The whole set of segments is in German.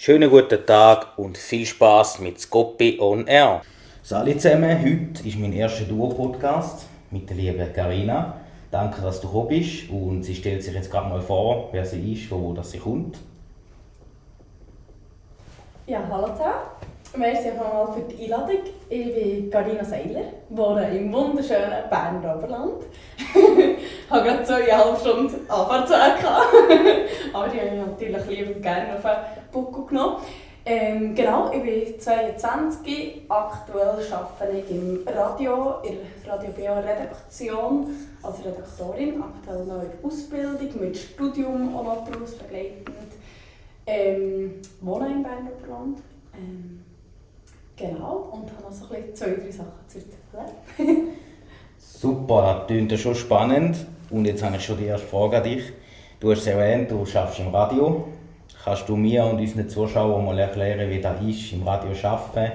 Schönen guten Tag und viel Spaß mit Scoppi on Air. Salut zusammen, heute ist mein erster Duo-Podcast mit der lieben Carina. Danke, dass du gekommen bist und sie stellt sich jetzt gerade mal vor, wer sie ist, von wo das sie kommt. Ja, hallo zusammen. Merci nochmal für die Einladung. Ich bin Carina Seiler, wohne im wunderschönen Berner Oberland. Ich hatte gerade 2,5 Stunden Anfahrtsweg. Aber die habe ich natürlich lieber gerne auf den Buckel genommen. Genau, ich bin 22, aktuell arbeite ich im Radio, in der Radio BO Redaktion als Redaktorin, aktuell noch in der Ausbildung, mit Studium auch noch berufsbegleitend. Wohne im Berner Oberland. Genau, und habe noch so ein bisschen 2-3 Sachen zu erzählen. Super, das klingt ja schon spannend. Und jetzt habe ich schon die erste Frage an dich. Du hast es erwähnt, du arbeitest im Radio. Kannst du mir und unseren Zuschauern mal erklären, wie das ist, im Radio zu arbeiten?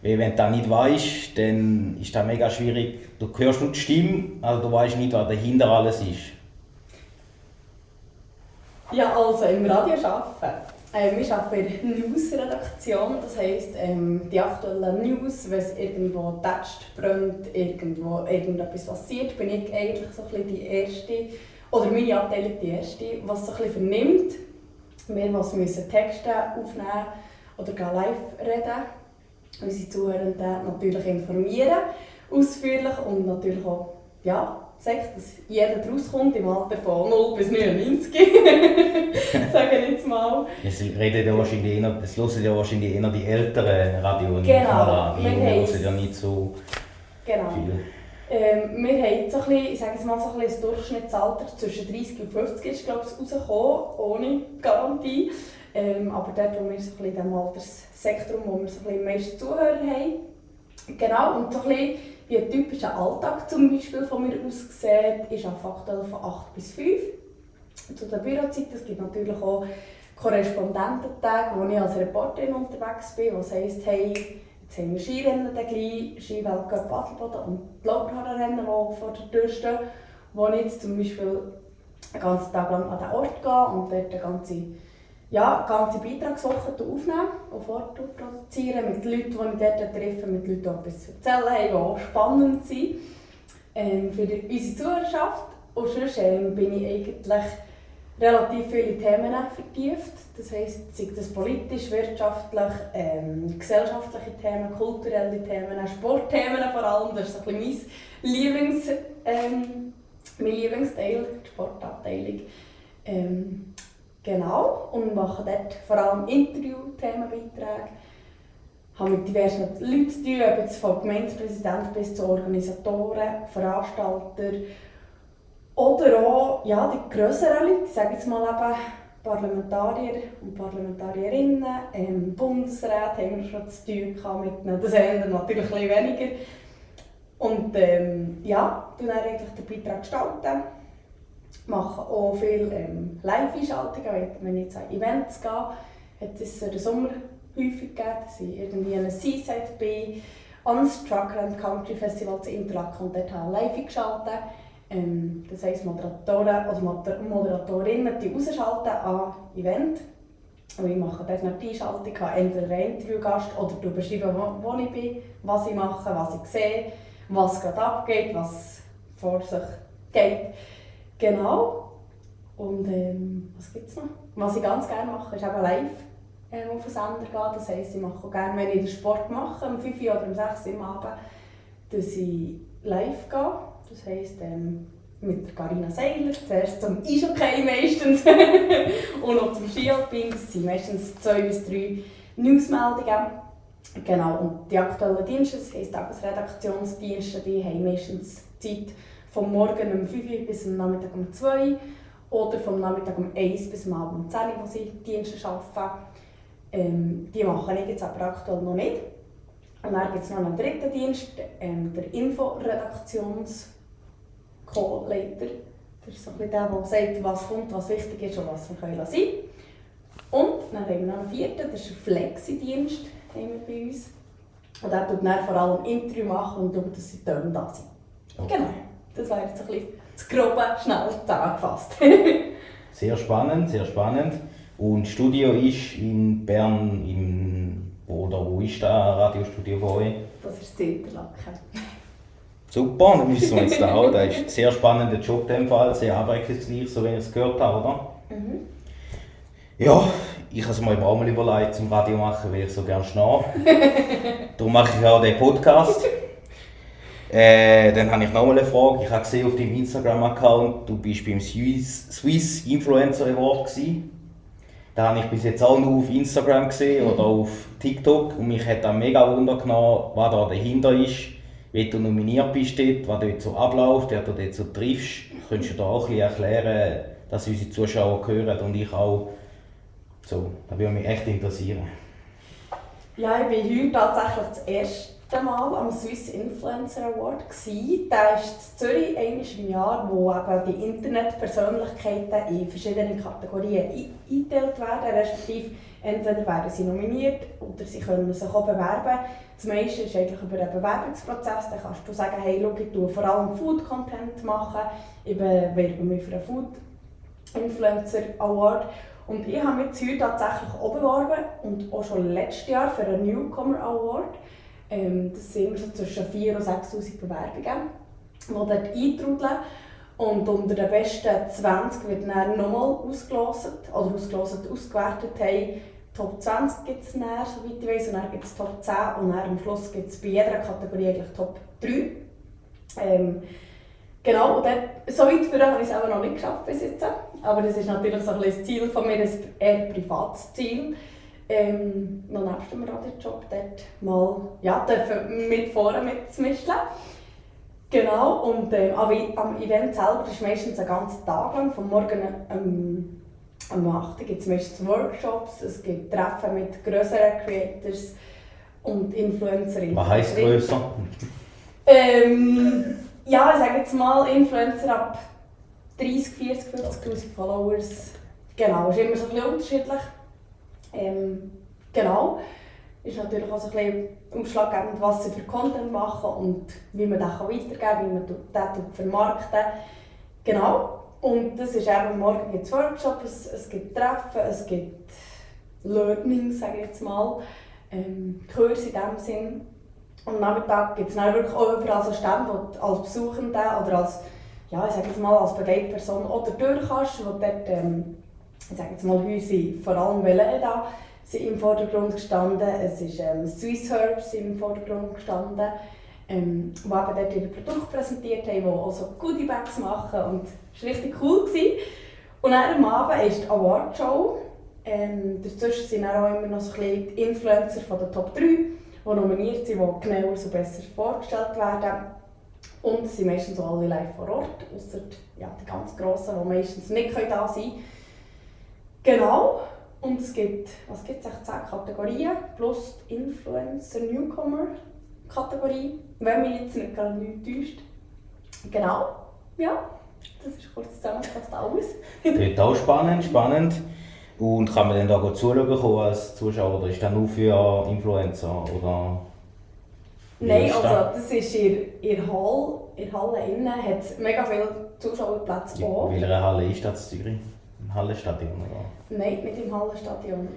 Weil wenn du das nicht weißt, dann ist das mega schwierig. Du hörst nur die Stimme, aber du weißt nicht, was dahinter alles ist. Ja, also im Radio arbeiten. Wir arbeiten in der News-Redaktion, das heisst, die aktuellen News, wenn es irgendwo tätscht, brennt, irgendwo irgendetwas passiert, bin ich eigentlich so ein bisschen die Erste, oder meine Abteilung die Erste, was so ein bisschen vernimmt. Wir müssen Texte aufnehmen oder gar live reden. Unsere Zuhörenden natürlich informieren, ausführlich und natürlich auch, ja, sagt, dass jeder rauskommt im Alter von 0 bis 99. Sagen jetzt mal. Es hören ja wahrscheinlich eher die älteren Radio und Genau, die hören ja nicht so genau. viel. Wir haben so ein bisschen, ich sage es mal, so ein bisschen das Durchschnittsalter zwischen 30 und 50 ist, glaube ich, rausgekommen, ohne Garantie. Aber dort, wo wir so ein bisschen in diesem Alterssektor, wo wir so ein bisschen die meisten Zuhörer haben. Genau, und so ein bisschen wie ein typischer Alltag zum Beispiel von mir aussieht, ist aktuell von 8 bis 5. Zu der Bürozeit, es gibt natürlich auch Korrespondententage, wo ich als Reporterin unterwegs bin, was heisst, hey, jetzt haben wir Skirennen gleich, Skiweltcup Adelboden und die Laubharrenrennen, die vor der Tür stehen, wo ich jetzt zum Beispiel einen ganzen Tag lang an den Ort gehe und dort eine ganze Beitragswoche aufnehmen und vorproduzieren mit Leuten, die ich dort treffe, mit Leuten, die etwas zu erzählen haben, die auch spannend sind für unsere Zuhörerschaft. Und sonst bin ich eigentlich relativ viele Themen vertieft. Das heisst, sei das politisch, wirtschaftlich, gesellschaftliche Themen, kulturelle Themen, Sportthemen vor allem. Das ist so ein bisschen mein Lieblingsteil, die Sportabteilung. Genau, und mache dort vor allem Interview-Themenbeiträge. Ich habe mit diversen Leuten zu tun, ob jetzt vom Gemeindepräsidenten bis zu Organisatoren, Veranstaltern oder auch die grösseren Leute, ich sage jetzt mal eben Parlamentarier und Parlamentarierinnen, Bundesräte haben wir schon zu tun gehabt mit ihnen, das ändert natürlich ein bisschen weniger. Und dann eigentlich den Beitrag gestalten. Mache auch viele Live-Einschaltungen, wenn ich jetzt an Events gehe. Hat es in den Sommer häufig gegeben, dass ich irgendwie an einem Seaside bin, an das Trucker and Country Festival zu Interlaken und dort habe ich live geschaltet. Das heisst, Moderatoren oder Moderatorinnen die rausschalten an Event. Und ich mache dort noch die Einschaltung, habe entweder einen Interviewgast oder beschreiben, wo ich bin, was ich mache, was ich sehe, was gerade abgeht, was vor sich geht. Genau. Und was gibt es noch? Was ich ganz gerne mache, ist eben live auf den Sender gehen. Das heisst, ich mache auch gerne, wenn ich den Sport mache, um 5 oder um 6 Uhr am Abend, dass ich live gehe. Das heisst, mit der Carina Seiler, zuerst zum Eishockey meistens und noch zum Skialpin. Das sind meistens 2 bis 3 Newsmeldungen. Genau, und die aktuellen Dienste, das heisst Tagesredaktionsdienste, die haben meistens Zeit vom Morgen um 5 Uhr bis am Nachmittag um 2 Uhr oder vom Nachmittag um 1 bis am Abend um 10 Uhr, wo sie Dienste arbeiten. Die mache ich jetzt aber aktuell noch nicht. Und dann gibt es noch einen dritten Dienst, der Inforedaktions Co-Leiter. Das ist so ein bisschen der sagt, was kommt, was wichtig ist und was wir sein können. Und dann haben wir noch einen vierten, das ist ein Flexi-Dienst bei uns. Und der tut dann vor allem Interview machen und schaut, dass die Töne da sind. Okay. Genau, das wäre jetzt ein bisschen das Grobe, schnell zusammengefasst. Sehr spannend, sehr spannend. Und das Studio ist in Bern, wo ist das Radiostudio von euch? Das ist das Interlaken. Super, dann wissen wir jetzt auch. Das ist ein sehr spannender Job in dem Fall, sehr abwechslungsreich, so wie ich es gehört habe, oder? Ja, ich habe es mir auch mal überlegt, zum Radio machen, weil ich so gerne schnarre. Darum mache ich auch den Podcast. Dann habe ich noch mal eine Frage. Ich habe gesehen auf deinem Instagram-Account, du bist beim Swiss Influencer Award gewesen. Den habe ich bis jetzt auch nur auf Instagram gesehen oder auf TikTok. Und mich hat da mega Wunder genommen, was da dahinter ist, wie du nominiert bist dort, was dort so abläuft, wer du dort so triffst. Könntest du da auch ein bisschen erklären, dass unsere Zuschauer hören und ich auch. So, das würde mich echt interessieren. Ja, ich war heute tatsächlich das erste Mal am Swiss Influencer Award. Der ist in Zürich einmal im Jahr, wo eben die Internetpersönlichkeiten in verschiedene Kategorien eingeteilt werden. Respektive entweder werden sie nominiert oder sie können sich auch bewerben. Das meiste ist eigentlich über einen Bewerbungsprozess. Da kannst du sagen, hey, schau, ich tue vor allem Food-Content machen. Ich bewerbe mich für einen Food Influencer Award. Und ich habe mich heute tatsächlich auch beworben und auch schon letztes Jahr für einen Newcomer Award. Das sind immer so zwischen 4.000 und 6.000 Bewerbungen, die dort eintrudeln. Und unter den besten 20 wird dann nochmal ausgewertet haben. Top 20 gibt es dann, soweit ich weiss, und dann gibt es Top 10 und dann am Schluss gibt es bei jeder Kategorie eigentlich Top 3. Genau, und so weit für habe ich es aber noch nicht geschafft bis jetzt. Aber das ist natürlich so ein das Ziel von mir, ein eher privates Ziel. Noch nebst dem Radiojob dort mal mit vorne mitzumischen. Genau, und am Event selber ist meistens einen ganzen Tag lang, von morgen am 8 Uhr gibt es meistens Workshops, es gibt Treffen mit grösseren Creators und Influencerinnen. Was heisst grösser? Ja, ich sage jetzt mal Influencer ab 30, 40, 50'000 Followers. Genau, ist immer so ein bisschen unterschiedlich. Genau. Ist natürlich auch so ein bisschen ausschlaggebend, was sie für Content machen und wie man das weitergeben kann, wie man das vermarkten kann. Genau. Und das ist eben, morgen gibt es Workshops, es gibt Treffen, es gibt Learnings, sage ich jetzt mal, Kurse in diesem Sinn. Und am Nachmittag gibt es dann wirklich auch überall so Stände, wo du als Besuchende oder als, ja, ich sage jetzt mal, als Begleitperson auch durch kannst, wo dort, ich sage jetzt mal, Häuser, vor allem Wellen da, sind im Vordergrund gestanden. Es ist Swiss Herbs im Vordergrund gestanden, die eben dort ihre Produkte präsentiert haben, die auch so Goodie-Bags machen. Und das war richtig cool. Und dann am Abend ist die Award-Show. Dazwischen sind dann auch immer noch so ein bisschen die Influencer von der Top 3, die nominiert sind, die genauer und besser vorgestellt werden. Und es sind meistens auch alle live vor Ort, ausser die ganz Grossen, die meistens nicht da sein können. Genau. Und es gibt, 10 Kategorien plus die Influencer-Newcomer-Kategorie, wenn mich jetzt nicht gerade nichts täuscht. Genau, ja, das ist kurz zusammengefasst alles. Klingt auch spannend. Und kann man dann da gut zuschauen als Zuschauer, oder ist das nur für Influencer? Oder nein, also das ist in der Halle innen, hat es mega viele Zuschauerplätze auch. In welcher Halle ist das in Zürich? Im Hallenstadion, oder? Nein, nicht im Hallenstadion.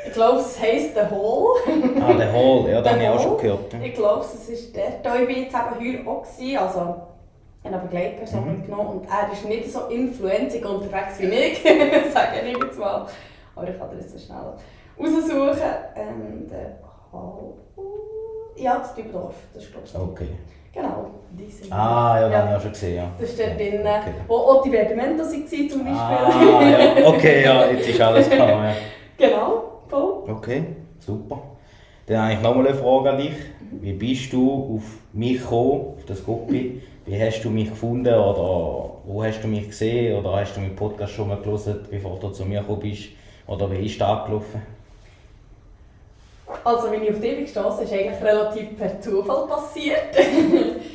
Ich glaube, es heisst «The Hall». The Hall, ja, das habe ich auch schon gehört. Ich glaube, es ist dort. Da war ich jetzt eben heute auch, also eine Begleitperson mitgenommen. Und er ist nicht so influenzig unterwegs wie ich, sage ich jetzt mal. Aber ich kann das so schnell raussuchen. Der Hall... Ja, das Dübendorf, das ist glaube ich. Okay. Genau, diese. Ja, das habe ich auch schon gesehen, ja. Das ist dort drin, okay. Wo auch die Divertimento waren zum Beispiel. Ja, okay, ja, jetzt ist alles klar, ja. Genau, voll. Okay, super. Dann habe ich noch mal eine Frage an dich. Wie bist du auf mich gekommen, auf das Guppi? Wie hast du mich gefunden oder wo hast du mich gesehen oder hast du meinen Podcast schon mal gehört, bevor du zu mir gekommen bist? Oder wie ist das abgelaufen? Also, wenn ich auf dich gestoßen bin, ist eigentlich relativ per Zufall passiert.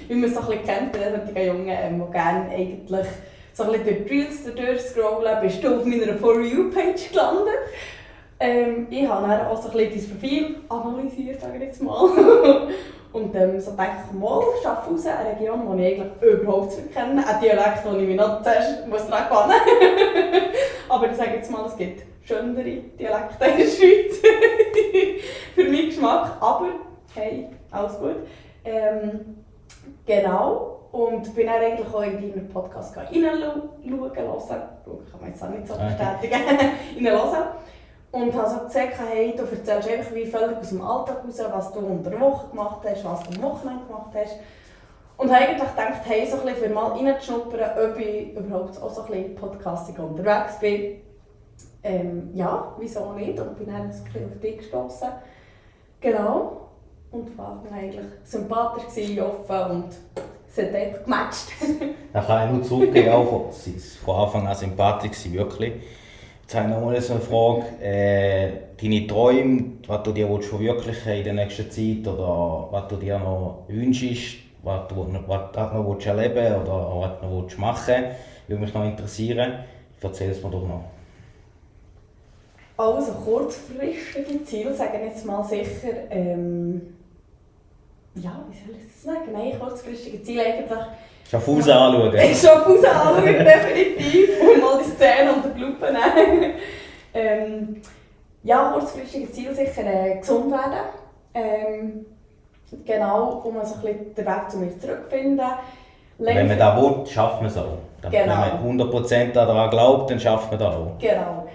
Wie man es so ein bisschen kennt, bei den Jungen, die gerne eigentlich so ein bisschen durch die Reels durchscrollen, bist du auf meiner For You-Page gelandet. Ich habe dann auch so ein bisschen dein Profil analysiert, sage ich jetzt mal. Und so dachte ich mal, Schaffhausen, eine Region, die ich eigentlich überhaupt nicht kenne. Ein Dialekt, den ich mich noch zuerst dran gewöhnen muss. Aber ich sage jetzt mal, es gibt schönere Dialekte in der Schweiz. Für meinen Geschmack. Aber hey, alles gut. Genau. Und bin dann eigentlich auch in deinen Podcast reinschauen, hören. Kann man jetzt auch nicht so bestätigen. Reinhören. Und habe so gesagt, hey, du erzählst einfach wie völlig aus dem Alltag raus, was du unter der Woche gemacht hast, was du am Wochenende gemacht hast. Und habe eigentlich gedacht, hey, so ein bisschen für mal reinzuschnuppern, ob ich überhaupt auch so ein bisschen podcastig unterwegs bin. Ja, wieso nicht? Und bin dann ein bisschen auf dich gestossen. Genau. Und war eigentlich sympathisch gewesen, offen und es hat einfach gematcht. Da kann ich nur zurückgeben, auch sie ist von Anfang an sympathisch, wirklich. Jetzt habe ich noch mal so eine Frage. Deine Träume, was du dir verwirklichen in der nächsten Zeit oder was du dir noch wünschst, was du noch erleben willst oder was du noch machen willst, würde mich noch interessieren. Erzähl es mir doch noch. Also kurzfristige Ziele sagen jetzt mal sicher, ja, wie soll ich das sagen? Nein, kurzfristige Ziele eigentlich. Schaffhausen anschauen. Schaffhausen anschauen, definitiv. Und mal die Szene unter die Lupe nehmen. Ja, kurzfristige Ziele sicher gesund werden. Genau, um so ein bisschen den Weg zu mir zurückzufinden. Wenn man das will, schafft man es auch. Genau. Wenn man 100% daran glaubt, dann schafft man das auch. Genau.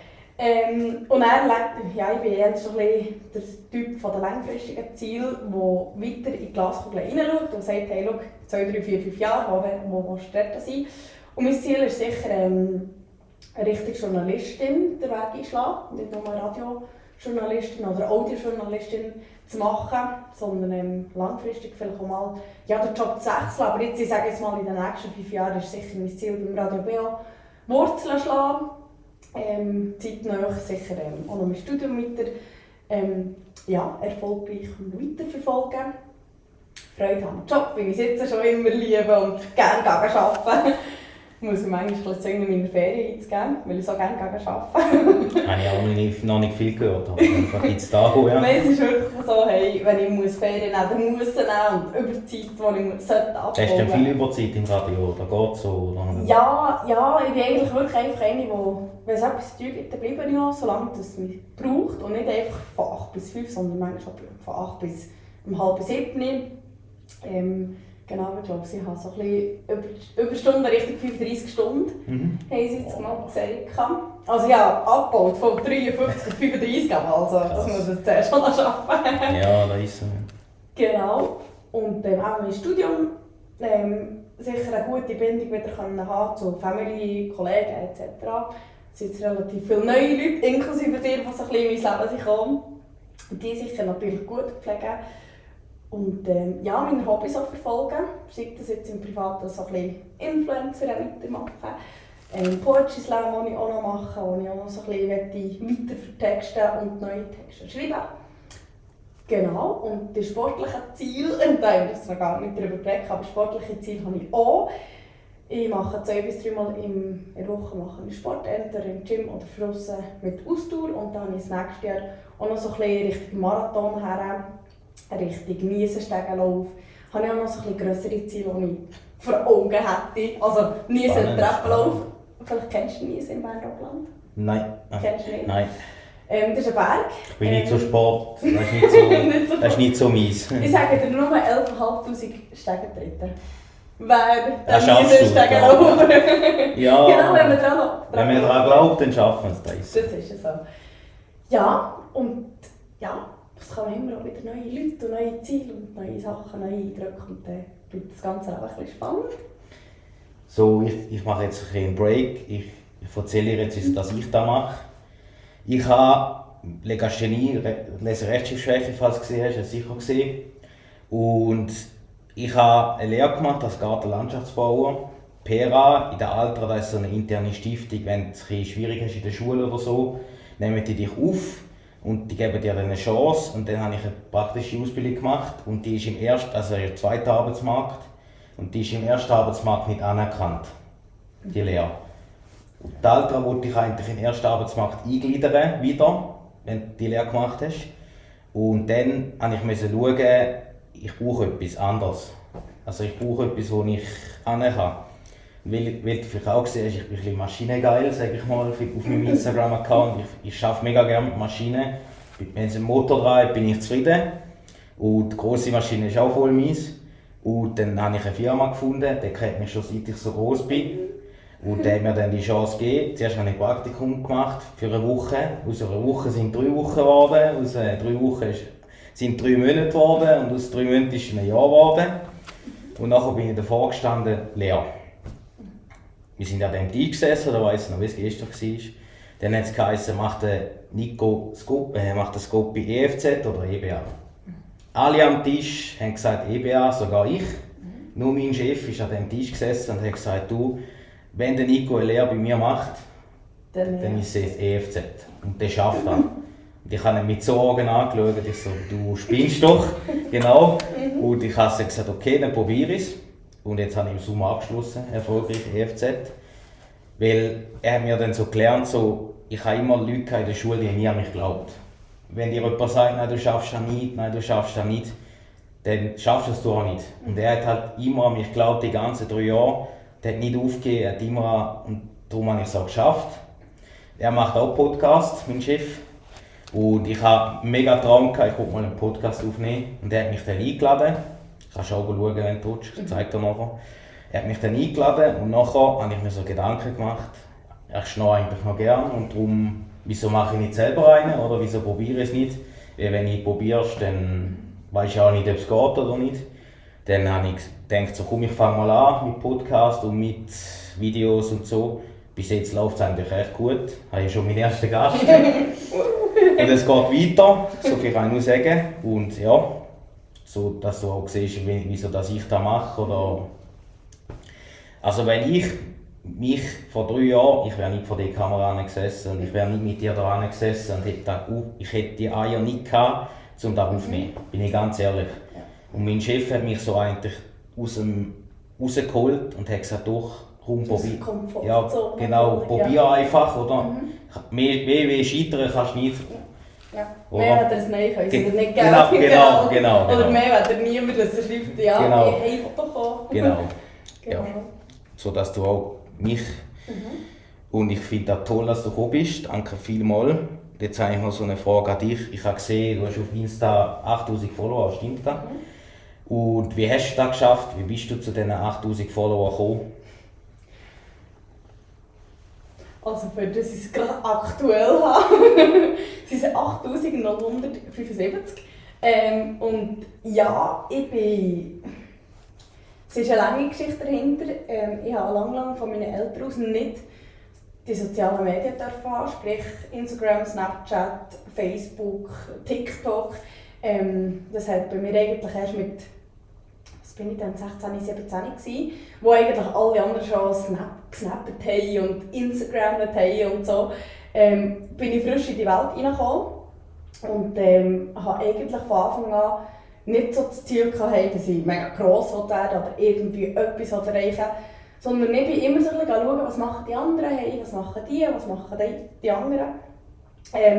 Und ich bin eher so ein bisschen der Typ von der langfristigen Ziele, der weiter in die Glaskugel hineinschaut und sagt, hey, schau, 2, 3, 4, 5 Jahre, wo willst du dort sein? Und mein Ziel ist sicher, eine richtige Journalistin den Weg einschlagen, nicht nur Radiojournalistin oder Audiojournalistin zu machen, sondern langfristig vielleicht auch mal den Job zu wechseln. Aber jetzt, ich sage jetzt mal, in den nächsten 5 Jahren ist sicher mein Ziel beim Radio BO Wurzeln schlagen. Zeitnah sicher auch noch mein Studium weiter erfolgreich weiterverfolgen. Freude am Job, wie ich es jetzt schon immer liebe und gerne arbeiten. Ich muss mir manchmal zwingen, meine Ferien einzugeben, weil ich so gerne arbeiten. Habe ich auch noch nicht viel gehört, aber einfach jetzt da. Ja. Nein, es ist wirklich so, hey, wenn ich Ferien nehmen dann muss ich nehmen und Überzeit, die ich abbauen sollte. Hast du denn viel Überzeit im Radio? Oder geht es so? Ja, ich bin eigentlich wirklich einfach eine, die, wenn es etwas zu tun gibt, dann bleibe ich auch, solange es mich braucht. Und nicht einfach von 8 bis 5, sondern manchmal von 8 bis 6:30. Genau, ich glaube, sie haben so ein bisschen Überstunden Richtung 35 Stunden, haben sie jetzt mal gesagt. Also ja, abgebaut von 53 auf 35, also das muss ich zuerst schon noch schaffen. Ja, das ist so. Genau. Und auch mein Studium sicher eine gute Bindung wieder haben zu Familie, Kollegen etc. Es sind jetzt relativ viele neue Leute, inklusive dir, die so ein bisschen in mein Leben kommen. Und die sicher natürlich gut pflegen. Und meine Hobbys auch verfolgen. Sei das jetzt im Privaten so ein bisschen Influencer weitermachen. Poetry Slam, die ich auch noch mache, wo ich auch noch so ein bisschen weiter vertexten und neue Texte schreiben. Genau, und die sportlichen Ziele, da haben wir jetzt noch gar nicht darüber geredet, aber sportliche Ziele habe ich auch. Ich mache 2 bis 3 Mal in der Woche Sport, entweder im Gym oder draussen mit Ausdauer. Und dann habe ich das nächste Jahr auch noch so ein bisschen Richtung Marathon her. Richtung Niesenstegenlauf. Habe ich auch noch so ein bisschen grössere Ziele, die ich vor Augen hätte. Also Niesen-Treppenlauf. Vielleicht kennst du Niesen im Bergland? Nein. Kennst du nicht? Nein. Das ist ein Berg. Ich bin nicht so Sport. Das ist nicht so meins. Ich sage dir nur 11'500 Stegentritte. Wer Das der Niesenstegenlauf. Ja. Genau, wenn man daran glaubt, dann schaffen wir es. Das ist es so. Ja, und ja. Es kommen immer auch wieder neue Leute und neue Ziele und neue Sachen, neue Eindrücke und dann bleibt das Ganze auch ein bisschen spannend. So, ich mache jetzt einen Break. Ich erzähle dir jetzt, dass ich das mache. Ich habe Legasthenie, Leserechtschreibschwäche, falls du gesehen hast, hast du sicher gesehen. Und ich habe eine Lehre gemacht als Gartenlandschaftsbauer. PERA, in der Altra, das ist so eine interne Stiftung, wenn es ein bisschen schwierig ist in der Schule oder so, nehmen die dich auf. Und die geben dir dann eine Chance. Und dann habe ich eine praktische Ausbildung gemacht. Und die ist im zweiten Arbeitsmarkt. Und die ist im ersten Arbeitsmarkt nicht anerkannt, die Lehre. Und die Altra wollte ich eigentlich in den ersten Arbeitsmarkt eingliedern, wieder, wenn du die Lehre gemacht hast. Und dann musste ich schauen, ich brauche etwas anderes. Also ich brauche etwas, wo ich hin kann. Weil du vielleicht auch gesehen hast, ich bin ein bisschen maschinengeil, sage ich mal, auf meinem Instagram-Account. Ich arbeite mega gerne mit Maschinen. Wenn es einen Motor dran hat, bin ich zufrieden. Und die grosse Maschine ist auch voll mies. Und dann habe ich eine Firma gefunden, die kennt mich schon seit ich so groß bin. Und der hat mir dann die Chance gegeben. Zuerst habe ich ein Praktikum gemacht für eine Woche. Aus einer Woche sind 3 Wochen geworden. Aus 3 Wochen sind 3 Monate geworden. Und aus 3 Monaten ist ein Jahr geworden. Und nachher bin ich davor gestanden, leer. Wir sind an dem Tisch gesessen, da weiss ich noch, wie es gestern war. Dann hat es geheißen, macht der Nico das Scopi EFZ oder EBA. Alle am Tisch haben gesagt EBA, sogar ich. Nur mein Chef ist an dem Tisch gesessen und hat gesagt, du, wenn der Nico eine Lehre bei mir macht, dann ist es EFZ. Und der schafft das. Und ich habe ihn mit so Augen angeschaut, ich so, du spinnst doch. Genau. Und ich habe gesagt, okay, dann probiere ich es. Und jetzt habe ich im Sommer abgeschlossen, erfolgreich EFZ. Weil er hat mir dann so gelernt, so, ich habe immer Leute in der Schule, die nie an mich geglaubt. Wenn dir jemand sagt, nein, du schaffst das nicht, nein, du schaffst das nicht, dann schaffst du es auch nicht. Und er hat halt immer an mich geglaubt, die ganzen 3 Jahre. Der hat nicht aufgegeben, er hat immer, und darum habe ich es auch geschafft. Er macht auch Podcast, mein Chef. Und ich habe einen mega Traum gehabt, ich wollte mal einen Podcast aufnehmen. Und er hat mich dann eingeladen. Kannst du auch schauen, wenn du willst, ich zeige dir nachher. Er hat mich dann eingeladen und nachher habe ich mir so Gedanken gemacht. Ich schnorre eigentlich noch gerne und darum, wieso mache ich nicht selber einen oder wieso probiere ich es nicht? Weil wenn du probierst, dann weißt du auch nicht, ob es geht oder nicht. Dann habe ich gedacht, so, komm, ich fange mal an mit Podcast und mit Videos und so. Bis jetzt läuft es eigentlich echt gut. Ich habe ja schon meinen ersten Gast. Und es geht weiter, so viel kann ich nur sagen. Und ja, so, dass du auch siehst, wieso dass ich das mache. Oder also wenn ich mich vor 3 Jahren, ich wäre nicht vor der Kamera gesessen und ich wäre nicht mit dir da gesessen und ich hätte die Eier nicht gehabt, um das aufzunehmen. Bin ich ganz ehrlich. Und mein Chef hat mich so eigentlich rausgeholt und hat gesagt, doch, komm, probier. Ja, genau, probier einfach, oder? Mehr scheitern kannst du nicht. Ja. Mehr hat er es nicht können, oder nicht Genau. Oder mehr hat er niemand, dass er schreibt, ja, genau. Hey, Foto. Genau. Ja. So dass du auch mich. Und ich finde das toll, dass du gekommen bist. Danke vielmals. Jetzt habe ich noch so eine Frage an dich. Ich habe gesehen, du hast auf Insta 8000 Follower, stimmt das? Und wie hast du das geschafft? Wie bist du zu diesen 8000 Followern gekommen? Also für das ich es gerade aktuell habe, sind es 8975. Und ja, es ist eine lange Geschichte dahinter. Ich habe lange von meinen Eltern aus nicht die sozialen Medien haben, sprich Instagram, Snapchat, Facebook, TikTok. Das hat bei mir eigentlich erst mit, was bin ich dann, 16, 17 gewesen, wo eigentlich alle anderen schon gesnappt haben und Instagrammet haben und so, bin ich frisch in die Welt reingekommen und habe eigentlich von Anfang an nicht so das Ziel gehabt, dass ich mega gross werden oder irgendwie etwas erreichen will, sondern ich bin immer so ein bisschen schauen, was machen die anderen, hey, was machen die anderen.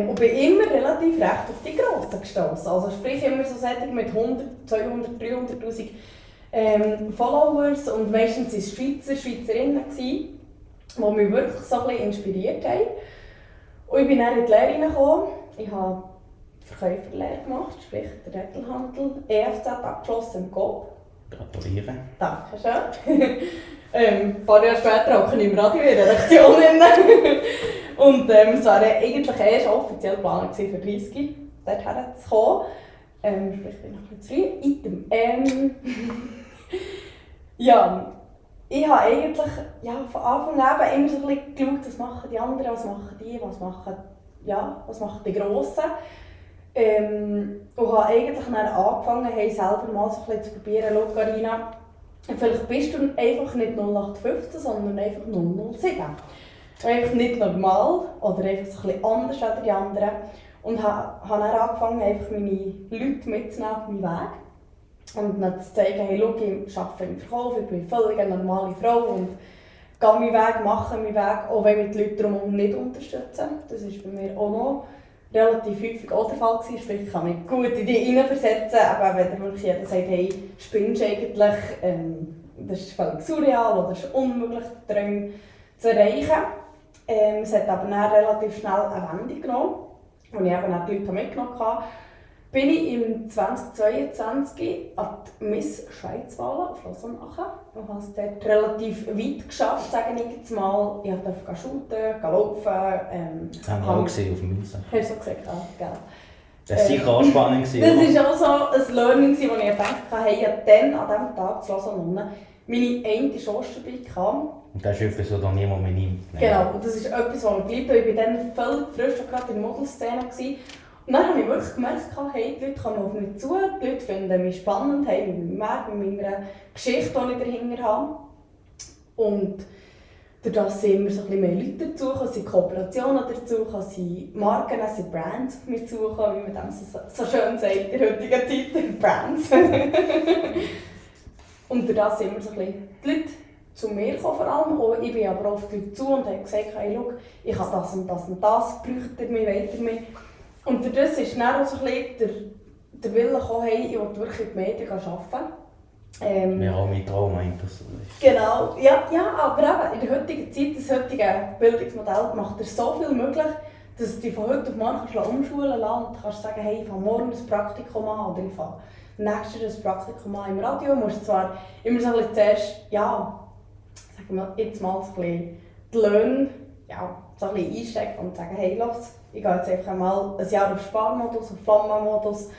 Und bin immer relativ recht auf die Grossen gestossen. Also sprich immer so Sättig mit 100, 200, 300'000 Followers und meistens waren es Schweizerinnen, die mich wirklich so ein bisschen inspiriert haben. Und ich bin dann in die Lehre reingekommen. Ich habe Verkäuferlehre gemacht, sprich der Detailhandel, EFZ abgeschlossen im Coop. Gratuliere. Dankeschön. Ein paar Jahre später arbeite ich im Radio in der Redaktion. Und es war eigentlich erst offiziell geplant für 30, dorthin zu kommen. Sprich, ich bin noch ein bisschen zu früh. Ja, ich habe eigentlich von Anfang an immer so ein bisschen geschaut, was machen die anderen, was machen die, was machen die Grossen. Und habe eigentlich dann angefangen, selber mal so ein bisschen zu probieren, schau Carina, vielleicht bist du einfach nicht 0815, sondern einfach 007. Einfach nicht normal oder einfach so ein bisschen anders als die anderen. Und habe dann angefangen, einfach meine Leute mitzunehmen auf meinen Weg. Und dann zu zeigen, hey, schau, ich arbeite im Verkauf, ich bin völlig eine normale Frau und gehe meinen Weg, mache meinen Weg, auch wenn mich die Leute darum nicht unterstützen. Das ist bei mir auch noch relativ häufig auch der Fall gewesen. Sprich, ich kann mich gut in die hineinversetzen, aber wenn wirklich jeder sagt, hey, spinnst du eigentlich, das ist völlig surreal oder es ist unmöglich, den Traum zu erreichen. Es hat aber dann relativ schnell eine Wendung genommen, wo ich eben auch die Leute mitgenommen habe. Bin ich im 2022 an die Miss Schweiz-Wahlen auf Lausanne und habe es dort relativ weit geschafft, sage ich jetzt mal. Ich durfte shooten, laufen. Das haben wir auch gesehen auf dem Münster. Hast du so gesagt? Ja, genau. Das war sicher auch spannend. Das war auch so ein Learning, das ich gedacht habe, hey, ich dann an diesem Tag zu Lausanne meine eine Chance dabei gehabt. Und das ist etwas, was dann niemand mehr nimmt. Genau, und das ist etwas, was mir bleibt. Ich war dann völlig frisch und gerade in der Modelszene. Und dann habe ich wirklich gemerkt, hey, die Leute kommen auf mich zu, die Leute finden mich spannend, hey, mit meinem Weg, mit meiner Geschichte, die ich dahinter habe. Und dadurch sind immer so ein bisschen mehr Leute dazu, sind Kooperationen dazu, sind Marken, sind Brands mit dazukommen, wie man dem so schön sagt in der heutigen Zeit, Brands. Und dadurch sind immer so ein bisschen die Leute zu mir gekommen, vor allem. Und ich bin aber auf die Leute zu und habe gesagt, hey, schau, ich habe das und das und das, braucht ihr mich, wollt ihr mich? Und dadurch ist dann auch so ein bisschen der Wille gekommen, hey, ich will wirklich in die Medien arbeiten. Wäre auch mein Traum eigentlich. Genau, ja, aber eben, in der heutigen Zeit, das heutige Bildungsmodell macht dir so viel möglich, dass du dich von heute auf morgen umschulen lassen und kannst sagen, hey, ich fange morgen ein Praktikum an oder ich fange nächstes Jahr ein Praktikum an im Radio. Du musst zwar immer so ein bisschen zuerst, ja, sagen wir jetzt mal so ein bisschen die Löhne, ja, so ein bisschen einstecken und sagen, hey, los, ich gehe jetzt einfach mal ein Jahr auf Sparmodus, auf Flammenmodus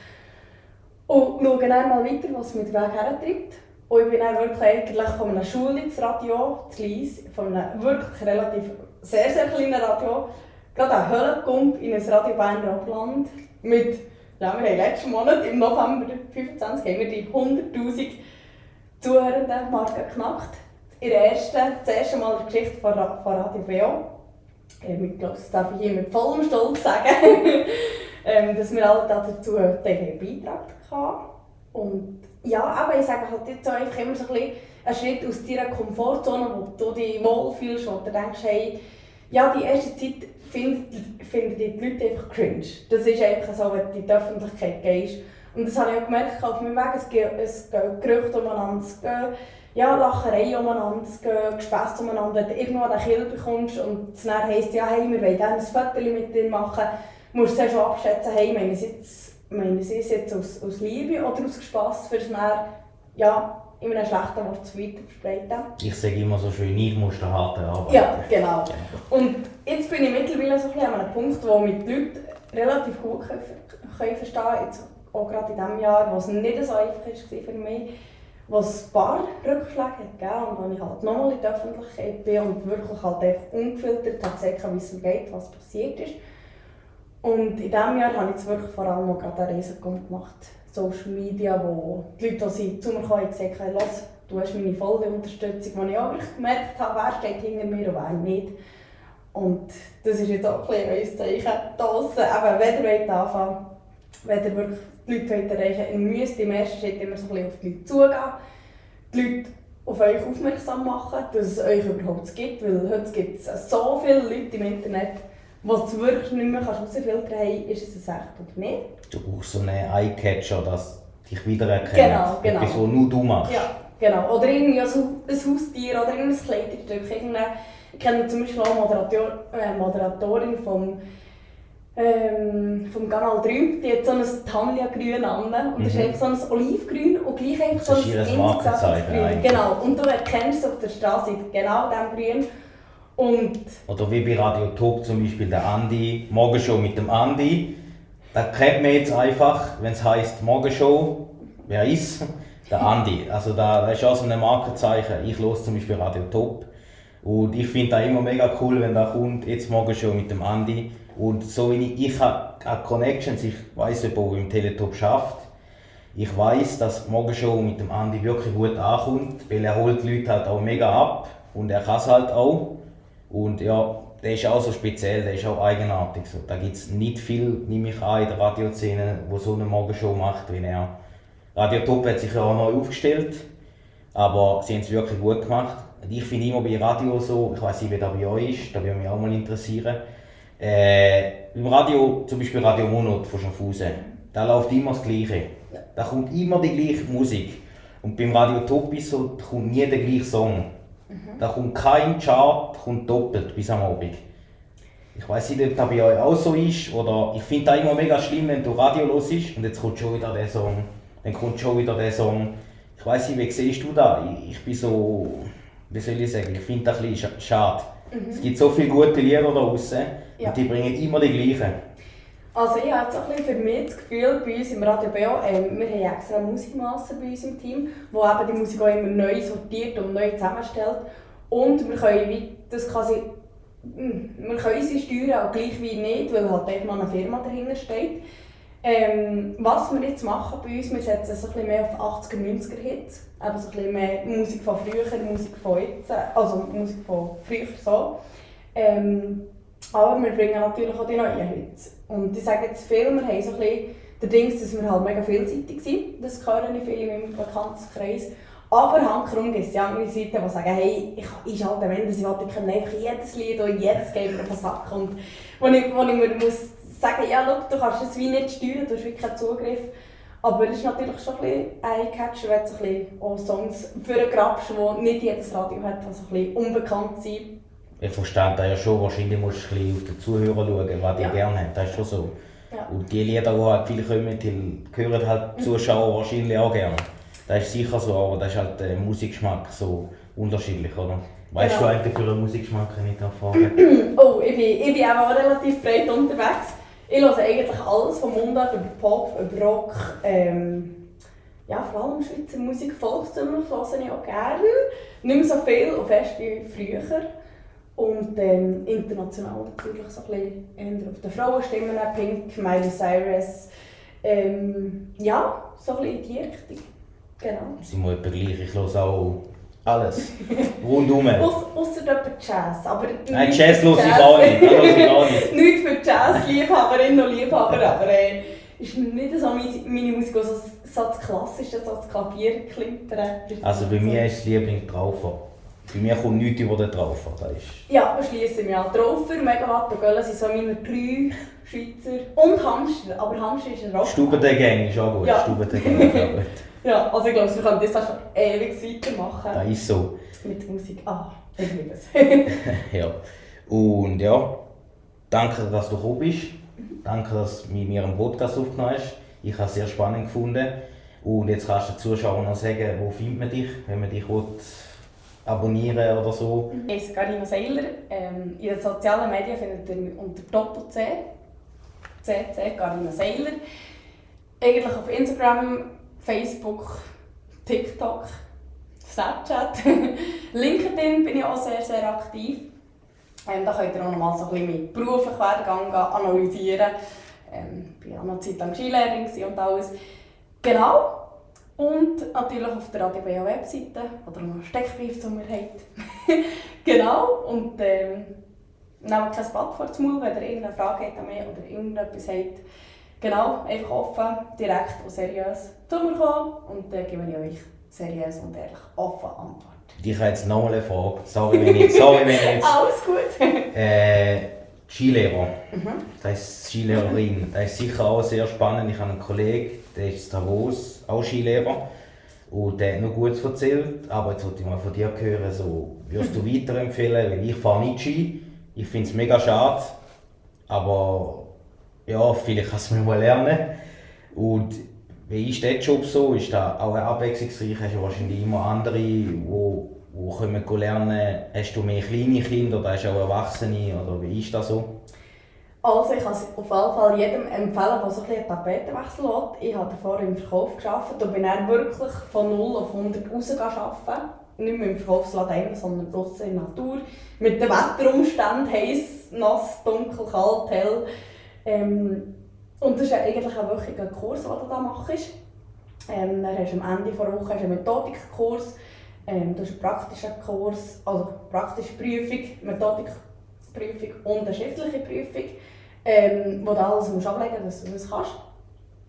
und schaue dann mal weiter, was mich den Weg hertreibt. Und ich bin dann wirklich eigentlich von einem Schulradio zu Lyss, von einem wirklich relativ sehr, sehr kleinen Radio, gerade einen Höhlenkump in ein Radio Berner Oberland mit, ja, wir haben letzten Monat, im November 2025, haben wir die 100'000 zuhörenden Marke geknackt. Das erste Mal in der Geschichte von Radio BO. Ich glaube, das darf ich hier mit vollem Stolz sagen, dass wir alle dazu einen Beitrag hatten. Und ja, aber ich sage halt jetzt einfach immer so ein bisschen einen Schritt aus deiner Komfortzone, wo du dich wohlfühlst, wo du denkst, hey, ja, die erste Zeit finden die Leute einfach cringe. Das ist einfach so, wenn du in die Öffentlichkeit gehst. Und das habe ich auch gemerkt auf meinem Weg, es gehen Gerüchte umeinander, es gehen Lacherei umeinander, es gehen Gespässe umeinander. Wenn du irgendwo einen Kill bekommst und es dann heisst, ja, hey, wir wollen gerne ein Foto mit dir machen, musst du schon abschätzen, hey, meinen sie es jetzt aus Liebe oder aus Spass, für es dann, ja, in einem schlechten Wort zu weiter verbreiten. Ich sage immer so schön, ich muss den harten arbeiten. Ja, genau. Und jetzt bin ich mittlerweile so ein bisschen an einem Punkt, wo mich die Leute relativ gut können verstehen können. Jetzt auch gerade in diesem Jahr, wo es nicht so einfach war für mich, wo es ein paar Rückschläge hat gegeben und wo ich halt nochmal in der Öffentlichkeit bin und wirklich halt einfach ungefiltert habe gesagt, wie es mir geht, was passiert ist. Und in diesem Jahr habe ich jetzt wirklich vor allem auch gerade einen Riesensprung gemacht. Social Media, wo die Leute, die zu mir kamen, gesagt haben, «Los, du hast meine volle Unterstützung», wo ich auch wirklich gemerkt habe, wer steht hinter mir und wer nicht. Und das ist jetzt auch ein bisschen ein Zeichen draussen. Aber wenn ihr anfangen wollt, wenn ihr wirklich die Leute erreichen wollt, ihr müsst im ersten Schritt immer so ein bisschen auf die Leute zugehen, die Leute auf euch aufmerksam machen, dass es euch überhaupt gibt, weil heute gibt es so viele Leute im Internet, was du wirklich nicht mehr herausfiltern kannst, hey, ist es echt oder nicht. Du brauchst so einen Eye-Catcher, dass dich wiedererkennt. Genau. Etwas, was nur du machst. Ja, genau. Oder irgendwie ein Haustier oder ein Kleidungsstück. Ich kenne zum Beispiel auch eine Moderatorin vom Kanal 3, die hat so ein Tanja-Grün an. Und das ist einfach so ein Olivgrün und gleich einfach so ein insgesamt Grün. Genau. Und du erkennst auf der Straße genau diesen Grün. Und oder wie bei Radio Top zum Beispiel der Andi, Morgenshow mit dem Andi. Da kennt man jetzt einfach, wenn es heisst Morgenshow, wer ist? Der Andi. Also da ist auch so ein Markenzeichen. Ich höre zum Beispiel Radio Top. Und ich finde das immer mega cool, wenn da kommt, jetzt Morgenshow mit dem Andi. Und so wie ich habe Connections, ich weiss, ob er im Teletop schafft. Ich weiss, dass Morgenshow mit dem Andi wirklich gut ankommt, weil er holt die Leute halt auch mega ab und er kann es halt auch. Und ja, der ist auch so speziell, der ist auch eigenartig. So, da gibt es nicht viel, nehme ich an, in der Radioszene, die so eine Morgenshow macht wie er. Radio Top hat sich ja auch neu aufgestellt, aber sie haben es wirklich gut gemacht. Ich finde immer bei Radio so, ich weiss nicht, wie das bei euch ist, da würde mich auch mal interessieren. Im Radio, zum Beispiel Radio Mono von Schaffhausen, da läuft immer das Gleiche. Da kommt immer die gleiche Musik. Und beim Radio Top ist so, da kommt nie der gleiche Song. Da kommt kein Chart, kommt doppelt bis am Abend. Ich weiss nicht, ob das bei euch auch so ist, oder ich finde das immer mega schlimm, wenn du Radio hörst und jetzt kommt schon wieder der Song, dann kommt schon wieder der Song. Ich weiss nicht, wie siehst du das? Ich bin so, wie soll ich sagen, ich finde das ein bisschen schade. Es gibt so viele gute Lieder da draussen und die bringen immer die gleichen. Also ich habe jetzt auch ein bisschen für mich das Gefühl, bei uns im Radio BO, wir haben extra eine Musikmasse bei uns im Team, die eben die Musik auch immer neu sortiert und neu zusammenstellt. Und wir können wie das quasi, wir können unsere steuern auch gleich wie nicht, weil halt eben noch eine Firma dahinter steht. Was wir jetzt machen bei uns, wir setzen so ein bisschen mehr auf 80er, 90er Hits. Eben so ein bisschen mehr Musik von früher, Musik von jetzt, also Musik von früher so. Aber wir bringen natürlich auch die neuen Hits. Und ich sage jetzt viel, wir haben so ein bisschen den Dings, dass wir halt mega vielseitig sind. Das hören nicht viele in meinem Bekanntenkreis. Aber hankerum gibt es die andere Seite, die sagen, hey, ich schalte wenn sie will, ich kann einfach jedes Lied und jedes geht mir auf den Sack. Und wo ich mir muss sagen, ja, schau, du kannst das wie nicht steuern, du hast wirklich keinen Zugriff. Aber es ist natürlich schon ein bisschen Eye-Catcher, wenn du so ein bisschen auch Songs für einen grabst, die nicht jedes Radio hat, die so ein bisschen unbekannt sind. Ich verstehe das ja schon, wahrscheinlich musst du ein bisschen auf den Zuhörer schauen, was die gerne haben, das ist schon so. Ja. Und die Lieder, die halt viele kommen, die hören halt die Zuschauer wahrscheinlich auch gerne. Das ist sicher so, aber das ist halt der Musikgeschmack so unterschiedlich, oder? Weißt du eigentlich für einen Musikgeschmack, wenn ich da frage? Oh, ich bin auch relativ breit unterwegs. Ich höre eigentlich alles vom Mundart über Pop, über Rock, ja, vor allem Schweizer Musik, Volkslieder höre ich auch gerne. Nicht mehr so viel und fest wie früher. Und international natürlich so ein bisschen auf den Frauenstimmen, Pink, Miley Cyrus. Ja, so ein bisschen in die Richtung. Genau. Sind wir etwa gleich, ich höre auch alles. Rundum. Ausser etwa Jazz. Aber Nein, Jazz höre ich auch nicht. Das höre ich auch nicht. Nicht für Jazz-Liebhaberinnen und Liebhaber, aber ist nicht so meine Musik, so das Klassische, so das Klavierklimpern. Also bei mir ist das Liebling Traufer. Bei mir kommt nichts über den Traufer. Ja, wir schließen mich an. Traufer, Megawatt und Göller sind so meine 3 Schweizer. Und Hamster, aber Hamster ist ein Rock. Stubendengang ist auch gut. Ja. Stubendengang ist auch gut. Ja, also ich glaube, wir können das auch schon ewig weitermachen. Das ist so. Mit Musik. Ah, ich liebe es. Ja. Und ja, danke, dass du gekommen bist. Danke, dass du mit mir einen Podcast aufgenommen hast. Ich habe es sehr spannend gefunden. Und jetzt kannst du den Zuschauern noch sagen, wo findet man dich, wenn man dich abonnieren oder so. Ich heiße Carina Seiler. In den sozialen Medien findet ihr mich unter Doppel-C. CC, Carina Seiler. Eigentlich auf Instagram, Facebook, TikTok, Snapchat, LinkedIn bin ich auch sehr, sehr aktiv. Da könnt ihr auch noch mal so ein bisschen meinen beruflichen Werdegang analysieren. Ich war auch noch eine Zeit lang Skilehrerin und alles. Genau. Und natürlich auf der Radio BO Webseite oder noch einen Steckbrief, den wir haben. Genau. Und nehmt kein Blatt vor den Mund, wenn ihr irgendeine Frage habt an mich oder irgendetwas habt. Genau, einfach offen, direkt und seriös zu mir kommen und dann gebe ich euch seriös und ehrlich offen Antwort. Ich habe jetzt noch mal eine Frage. Sorry, wenn ich jetzt... Alles gut. Skilehrer. Das ist Skilehrerin. Das ist sicher auch sehr spannend. Ich habe einen Kollegen, der ist in Davos, auch Skilehrer. Und der hat noch Gutes erzählt. Aber jetzt wollte ich mal von dir hören, so, würdest du weiterempfehlen? Weil ich fahre nicht Ski. Ich finde es mega schade. Aber ja, vielleicht kannst du mir mal lernen. Und wie ist der Job so? Ist das auch abwechslungsreich? Hast du wahrscheinlich immer andere, die lernen können? Hast du mehr kleine Kinder oder hast du auch Erwachsene? Oder wie ist das so? Also ich kann es auf jeden Fall jedem empfehlen, der so ein bisschen einen Tapetenwechsel will. Ich habe davor im Verkauf gearbeitet und bin dann wirklich von 0 auf 100 rausgearbeitet. Nicht mehr im Verkaufsladen, sondern draussen in der Natur. Mit den Wetterumständen, heiß, nass, dunkel, kalt, hell. Und das ist eigentlich ein wöchiger Kurs, den du da machst. Dann hast du am Ende der Woche einen Methodikkurs, du hast einen praktischen Kurs, also praktische Prüfung, Methodikprüfung und eine schriftliche Prüfung, wo du alles ablegen musst, dass du das kannst.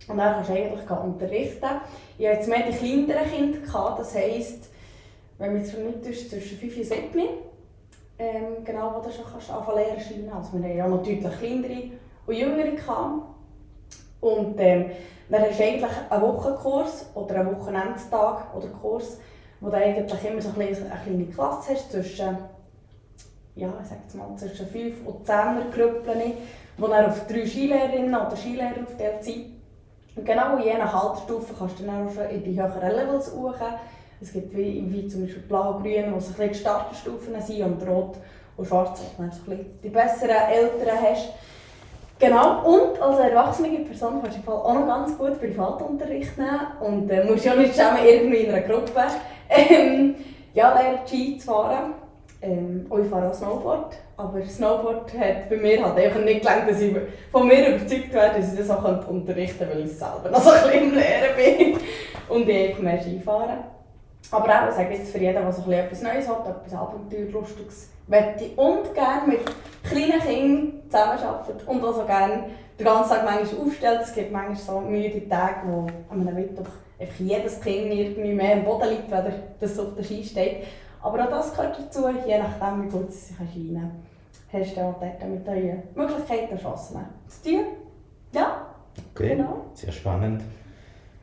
Und dann kannst du eigentlich unterrichten. Ich hatte jetzt mehr die kleineren Kinder, das heisst, wenn man jetzt nicht zwischen 5 und 7, genau, wo du schon anfangen lernen kannst. Also wir hatten ja noch deutlich kleinere und jüngere gehabt. Und Dann hast du eigentlich einen Wochenkurs oder einen Wochenendstag oder Kurs, wo du eigentlich immer so eine kleine Klasse hast zwischen, ja, ich sage jetzt mal, zwischen 5 und 10 Grüppeln, wo dann auf 3 Skilehrerinnen oder Skilehrer aufgeteilt sind. Und genau je nach Altersstufe kannst du dann auch schon in die höheren Levels suchen. Es gibt wie zum Beispiel Blau, Grün, wo es ein bisschen die Starterstufen sind, und Rot und Schwarz, wo du dann die besseren Eltern hast. Genau, und als erwachsene Person kannst du auch noch ganz gut Privatunterricht nehmen und musst ja nicht zusammen irgendwie in einer Gruppe lernen, Ski zu fahren. Ich fahre auch Snowboard, aber Snowboard hat bei mir halt einfach nicht gelangt, dass ich von mir überzeugt werde, dass ich das auch unterrichten könnte, weil ich selber noch so ein bisschen im Lehren bin und ich mehr Skifahren. Aber auch, ich sage jetzt für jeden, der so etwas Neues hat, etwas Abenteuerlustiges möchte und gerne mit kleinen Kindern zusammenarbeitet und auch so gerne den ganzen Tag manchmal aufstellt. Es gibt manchmal so müde Tage, wo an einem Mittwoch einfach jedes Kind irgendwie mehr am Boden liegt, wenn das auf der Ski steht. Aber auch das gehört dazu, je nachdem, wie gut es sich scheinen kann, hast du auch dort mit euren Möglichkeiten Chancen zu tun. Ja, okay. Genau. Sehr spannend.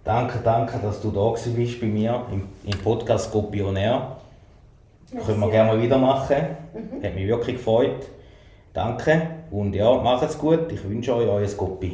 Danke, dass du da bist bei mir im Podcast «Go Pioneer». Können wir gerne mal wieder machen. Hat mich wirklich gefreut. Danke und ja, macht's gut. Ich wünsche euch euer Gopi.